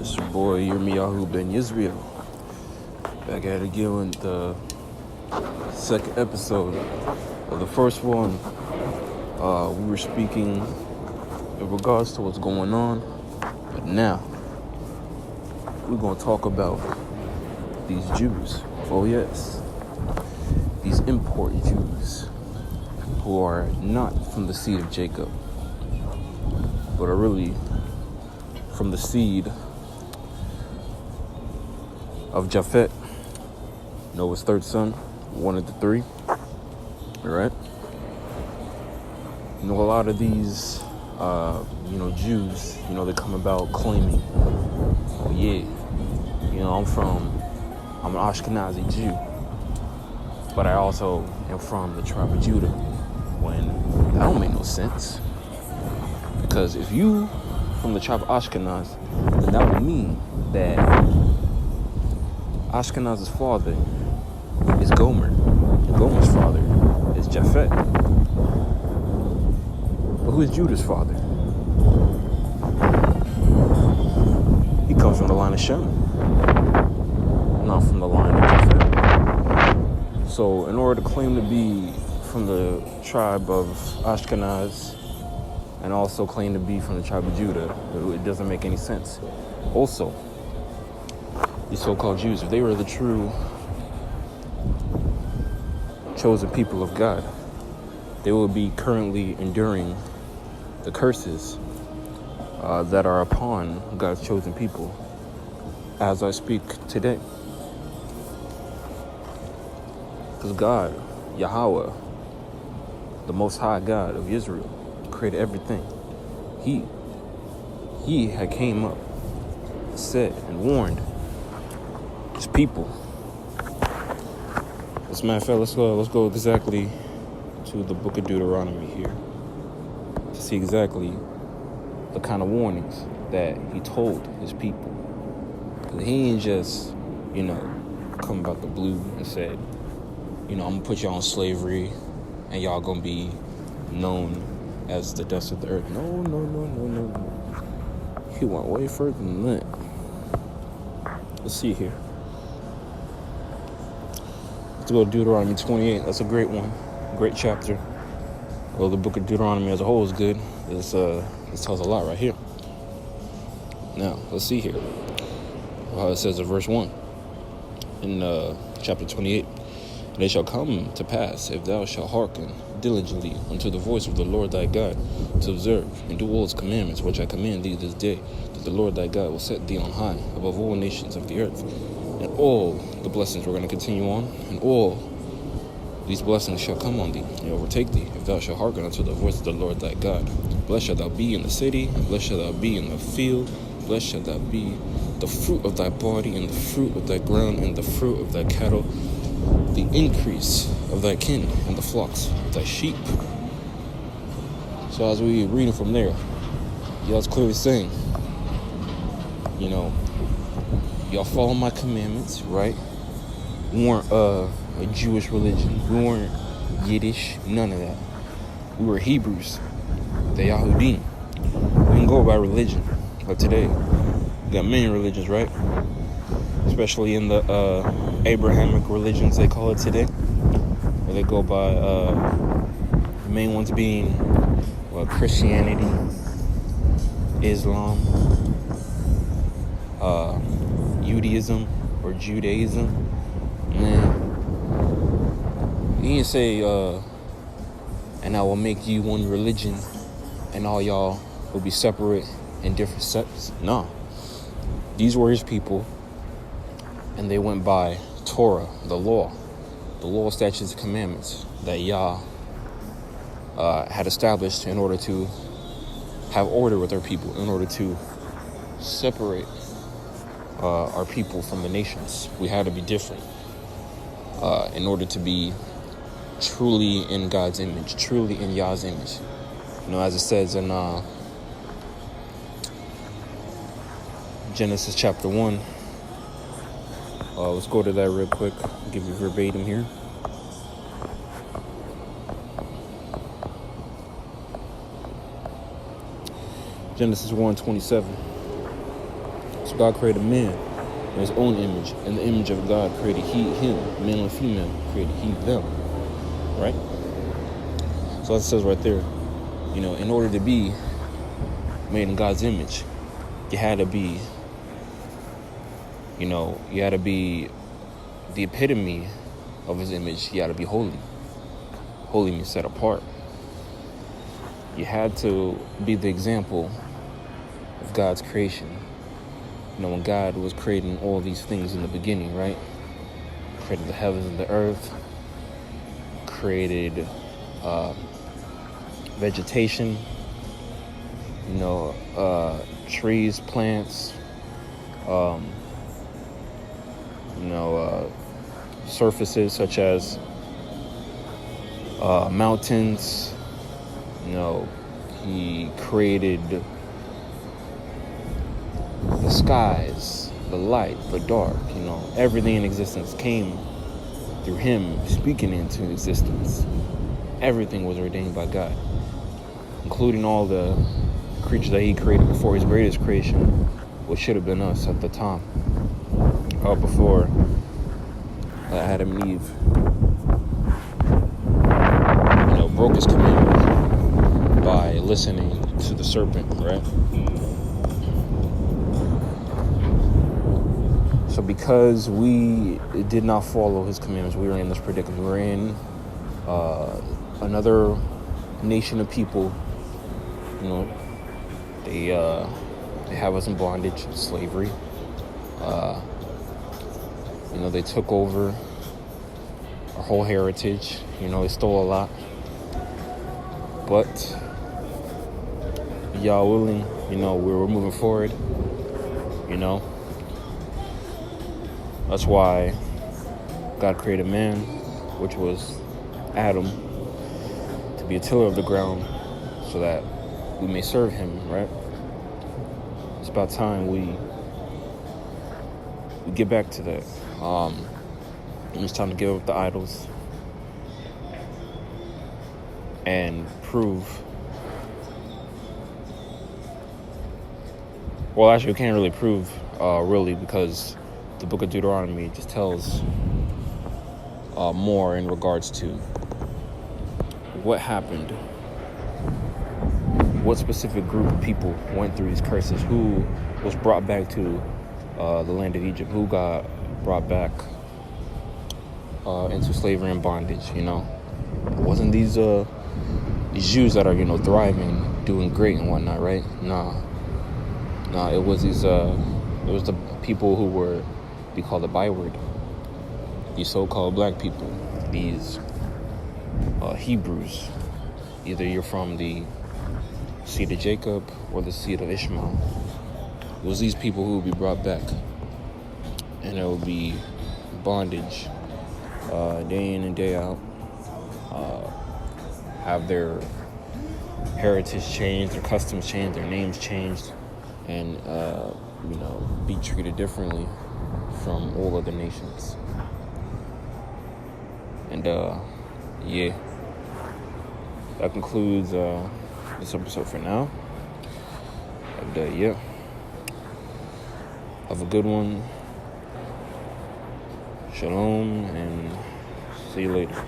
It's your boy Yahweh Ben Yisrael. Back at it again with the second episode of the first one. We were speaking in regards to what's going on, but now we're going to talk about these Jews. Oh yes, these import Jews who are not from the seed of Jacob, but are really from the seed of Japhet, Noah's third son, one of the three. All right. A lot of these, Jews, they come about claiming, oh yeah, I'm an Ashkenazi Jew, but I also am from the tribe of Judah. When that don't make no sense, because if you from the tribe of Ashkenaz, then that would mean that Ashkenaz's father is Gomer, and Gomer's father is Japhet. But who is Judah's father? He comes from the line of Shem, not from the line of Japhet. So in order to claim to be from the tribe of Ashkenaz and also claim to be from the tribe of Judah, it doesn't make any sense. Also, these so-called Jews, if they were the true chosen people of God, they will be currently enduring the curses that are upon God's chosen people as I speak today. Because God, Yahweh, the Most High God of Israel, created everything. He had came up, said, and warned his people. As a matter of fact, let's go exactly to the book of Deuteronomy here to see exactly the kind of warnings that he told his people. Because he ain't just, come about the blue and said, I'm gonna put y'all in slavery and y'all gonna be known as the dust of the earth. No. He went way further than that. Let's see here. Let's go to Deuteronomy 28. That's a great one. Great chapter. Well, the book of Deuteronomy as a whole is good. This tells a lot right here. Now, let's see here. How it says in verse 1 in chapter 28. And it shall come to pass, if thou shalt hearken diligently unto the voice of the Lord thy God, to observe and do all his commandments which I command thee this day, that the Lord thy God will set thee on high above all nations of the earth. And all the blessings, we're going to continue on, and all these blessings shall come on thee and overtake thee, if thou shalt hearken unto the voice of the Lord thy God. Blessed shalt thou be in the city, and blessed shalt thou be in the field. Blessed shalt thou be the fruit of thy body, and the fruit of thy ground, and the fruit of thy cattle, the increase of thy kin, and the flocks of thy sheep. So as we reading from there, y'all's clearly saying, y'all follow my commandments, right? We weren't a Jewish religion. We weren't Yiddish, none of that. We were Hebrews, the Yahudim. We didn't go by religion. But today, we got many religions, right? Especially in the Abrahamic religions, they call it today. Where they go by the main ones being Christianity, Islam, Judaism or Judaism. Man, you didn't say, and I will make you one religion and all y'all will be separate in different sects. No. These were his people, and they went by Torah, the law, statutes, and commandments that Yah had established in order to have order with our people, in order to separate our people from the nations. We had to be different in order to be truly in God's image, truly in Yah's image. As it says in Genesis chapter 1. Let's go to that real quick. I'll give you verbatim here. Genesis 1:27. So God created man in his own image. In the image of God created he, him. Male and female created he, them. Right? So it says right there, in order to be made in God's image, you had to be, you had to be the epitome of his image. You had to be holy. Holy means set apart. You had to be the example of God's creation. When God was creating all these things in the beginning, right? Created the heavens and the earth, created vegetation, trees, plants, surfaces such as mountains. He created the skies, the light, the dark. Everything in existence came through him speaking into existence. Everything was ordained by God, including all the creatures that he created before his greatest creation, which should have been us at the time, before Adam and Eve, broke his commandment by listening to the serpent, right? So because we did not follow his commandments, we were in this predicament. We were in another nation of people. They have us in bondage, slavery. They took over our whole heritage. They stole a lot. But y'all willing, we're moving forward. That's why God created man, which was Adam, to be a tiller of the ground so that we may serve him, right? It's about time we get back to that. It's time to give up the idols and prove. Well, actually, we can't really prove, really, because the book of Deuteronomy just tells more in regards to what happened, what specific group of people went through these curses, who was brought back to the land of Egypt, who got brought back into slavery and bondage. It wasn't these Jews that are thriving, doing great and whatnot, right? Nah, it was these it was the people who were, we call the byword, these so-called black people, these Hebrews. Either you're from the seed of Jacob or the seed of Ishmael. It was these people who would be brought back, and it would be bondage day in and day out, have their heritage changed, their customs changed, their names changed, and be treated differently from all other nations. And that concludes this episode for now. And have a good one. Shalom, and see you later.